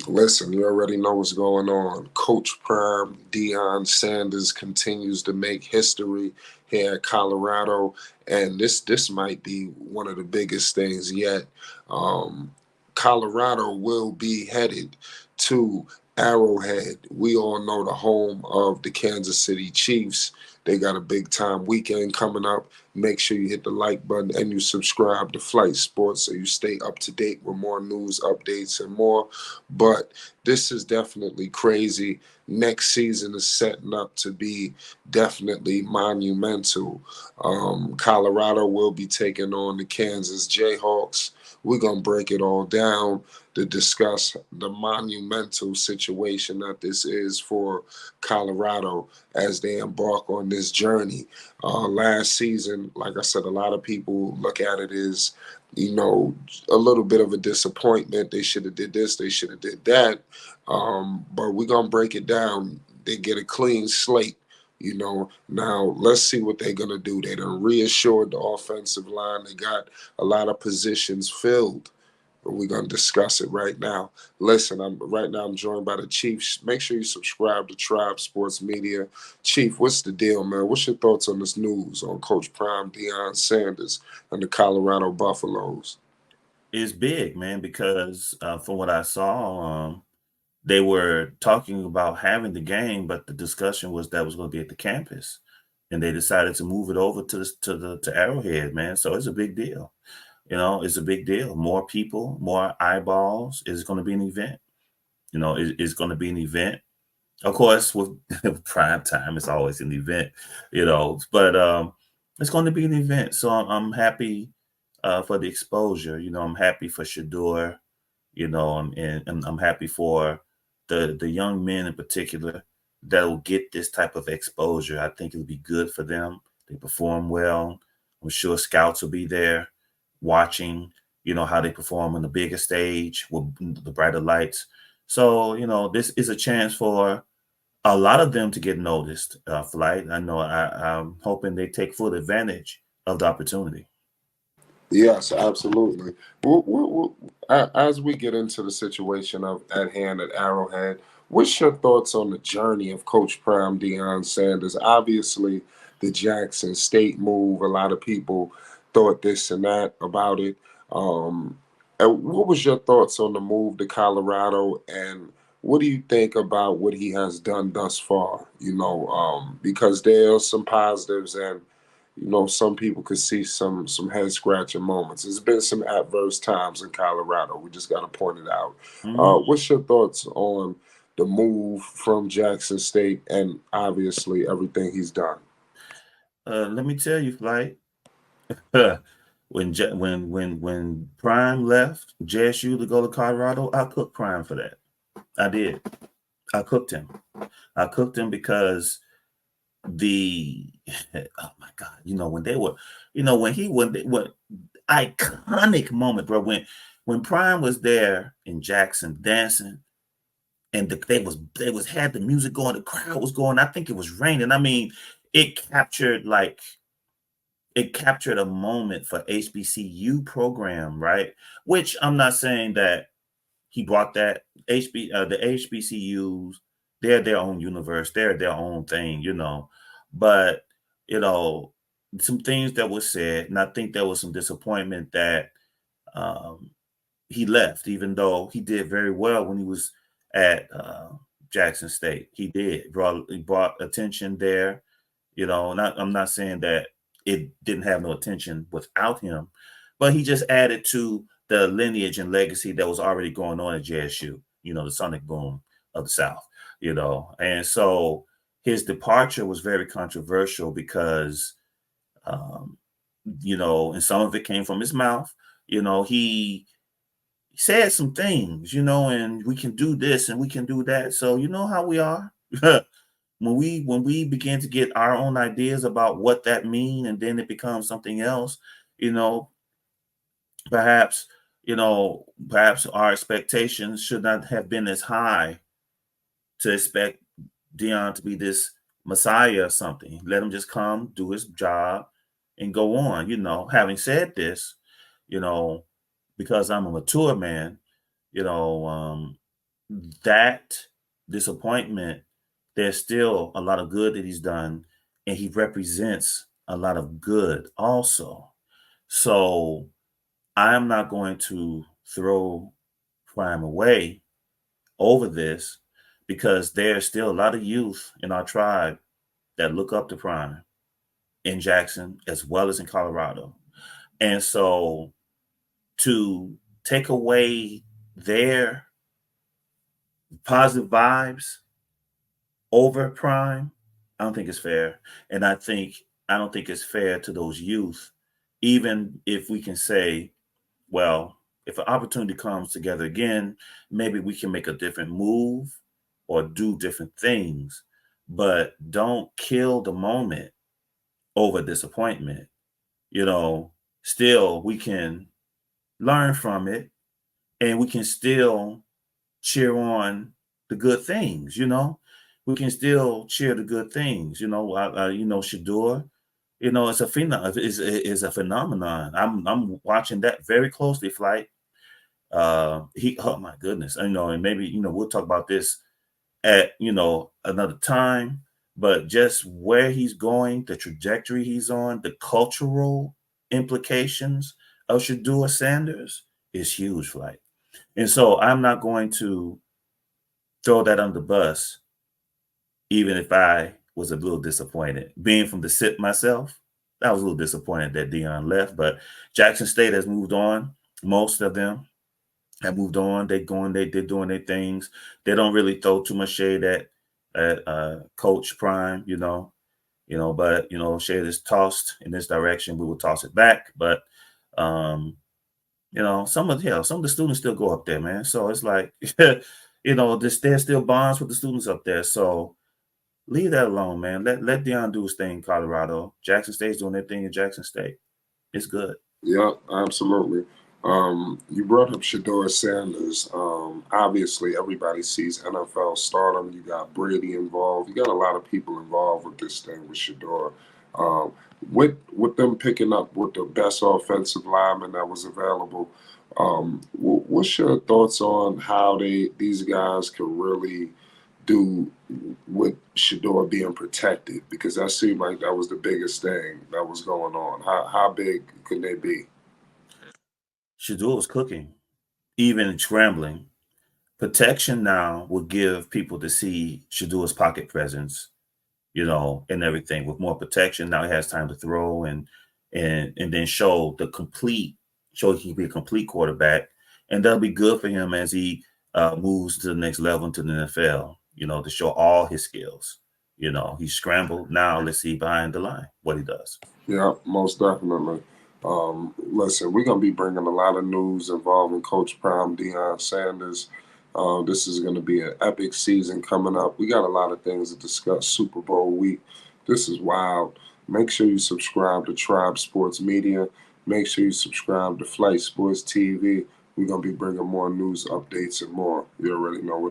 Listen, you already know what's going on. Coach Prime, Deion Sanders continues to make history here at Colorado, and this might be one of the biggest things yet. Um, Colorado will be headed to Arrowhead. We all know the home of the Kansas City Chiefs. They got a big time weekend coming up. Make sure you hit the like button and you subscribe to Flight Sports so you stay up to date with more news, updates, and more. But this is definitely crazy. Next season is setting up to be definitely monumental. Colorado will be taking on the Kansas Jayhawks. We're going to break it all down to discuss the monumental situation that this is for Colorado as they embark on this journey. Last season, like I said, a lot of people look at it as, a little bit of a disappointment. They should have did this, they should have did that. But we're gonna break it down. They get a clean slate. Now let's see what they're gonna do. They done reassured the offensive line. They got a lot of positions filled. But we're gonna discuss it right now. Listen, I'm joined by the Chiefs. Make sure you subscribe to Tribe Sports Media. Chief, what's the deal, man? What's your thoughts on this news on Coach Prime, Deion Sanders, and the Colorado Buffaloes? Is big, man, because from what I saw, they were talking about having the game, but the discussion was that was going to be at the campus, and they decided to move it over to Arrowhead, man. So it's a big deal. It's a big deal. More people, more eyeballs. It's going to be an event. It's going to be an event. Of course, with prime time, it's always an event. But it's going to be an event. So I'm happy for the exposure. I'm happy for Shador. And I'm happy for the young men in particular that will get this type of exposure. I think it'll be good for them. They perform well. I'm sure scouts will be there watching, how they perform on the bigger stage with the brighter lights. So, this is a chance for a lot of them to get noticed, Flight. I know I'm hoping they take full advantage of the opportunity. Yes, absolutely. As we get into the situation of at hand at Arrowhead, what's your thoughts on the journey of Coach Prime, Deion Sanders? Obviously, the Jackson State move. A lot of people thought this and that about it. And what was your thoughts on the move to Colorado, and what do you think about what he has done thus far? Because there are some positives and some people could see some head scratching moments. There's been some adverse times in Colorado. We just got to point it out. Mhm. What's your thoughts on the move from Jackson State and obviously everything he's done? Let me tell you, Flight. When Prime left JSU to go to Colorado, I cooked Prime for that. I did. I cooked him. I cooked him because the oh my God, when they were, when iconic moment, bro. When Prime was there in Jackson dancing, and they was had the music going, the crowd was going. I think it was raining. I mean, it captured like it captured a moment for HBCU program, right? Which I'm not saying that he brought that the HBCUs, they're their own universe, they're their own thing. But you know, some things that were said, and I think there was some disappointment that um, he left, even though he did very well when he was at Jackson State. He brought attention there. I'm not saying that it didn't have no attention without him, but he just added to the lineage and legacy that was already going on at JSU. The Sonic Boom of the South. And so his departure was very controversial because, um, and some of it came from his mouth. He said some things, and we can do this and we can do that. So you know how we are. When we begin to get our own ideas about what that mean, and then it becomes something else, you know, perhaps, perhaps our expectations should not have been as high to expect Dion to be this messiah or something. Let him just come, do his job, and go on. Having said this, you know, because I'm a mature man, you know, um, that disappointment, there's still a lot of good that he's done, and he represents a lot of good also. So I'm not going to throw Prime away over this because there's still a lot of youth in our tribe that look up to Prime in Jackson as well as in Colorado. And so to take away their positive vibes over Prime, I don't think it's fair. And I don't think it's fair to those youth, even if we can say, well, if an opportunity comes together again, maybe we can make a different move or do different things, but don't kill the moment over disappointment. You know, still we can learn from it and we can still cheer on the good things, you know. We can still cheer the good things, you know. Shador, you know, it's a is a phenomenon. I'm watching that very closely, Flight. He, oh my goodness, you know, and maybe we'll talk about this at another time. But just where he's going, the trajectory he's on, the cultural implications of Shador Sanders is huge, Flight. And so I'm not going to throw that under the bus, even if I was a little disappointed. Being from the SIP myself, I was a little disappointed that Deion left, but Jackson State has moved on. Most of them have moved on. They're doing their things. They don't really throw too much shade at Coach Prime, but shade is tossed in this direction. We will toss it back. But um, some of the students still go up there, man. So it's like, there's still bonds with the students up there. So leave that alone, man. Let Deion do his thing in Colorado. Jackson State's doing their thing in Jackson State. It's good. Yeah, absolutely. You brought up Shador Sanders. Obviously, everybody sees NFL stardom. You got Brady involved. You got a lot of people involved with this thing with Shador. Um, with them picking up with the best offensive lineman that was available, what's your thoughts on how these guys can really do with Shador being protected? Because that seemed like that was the biggest thing that was going on. How big could they be? Shador was cooking, even scrambling. Protection now will give people to see Shador's pocket presence, and everything. With more protection, now he has time to throw and then show he can be a complete quarterback, and that'll be good for him as he moves to the next level into the NFL. To show all his skills. He scrambled. Now let's see behind the line what he does. Yeah, most definitely. Listen, we're gonna be bringing a lot of news involving Coach Prime, Deion Sanders. This is gonna be an epic season coming up. We got a lot of things to discuss. Super Bowl week. This is wild. Make sure you subscribe to Tribe Sports Media. Make sure you subscribe to Flight Sports TV. We're gonna be bringing more news updates and more. You already know what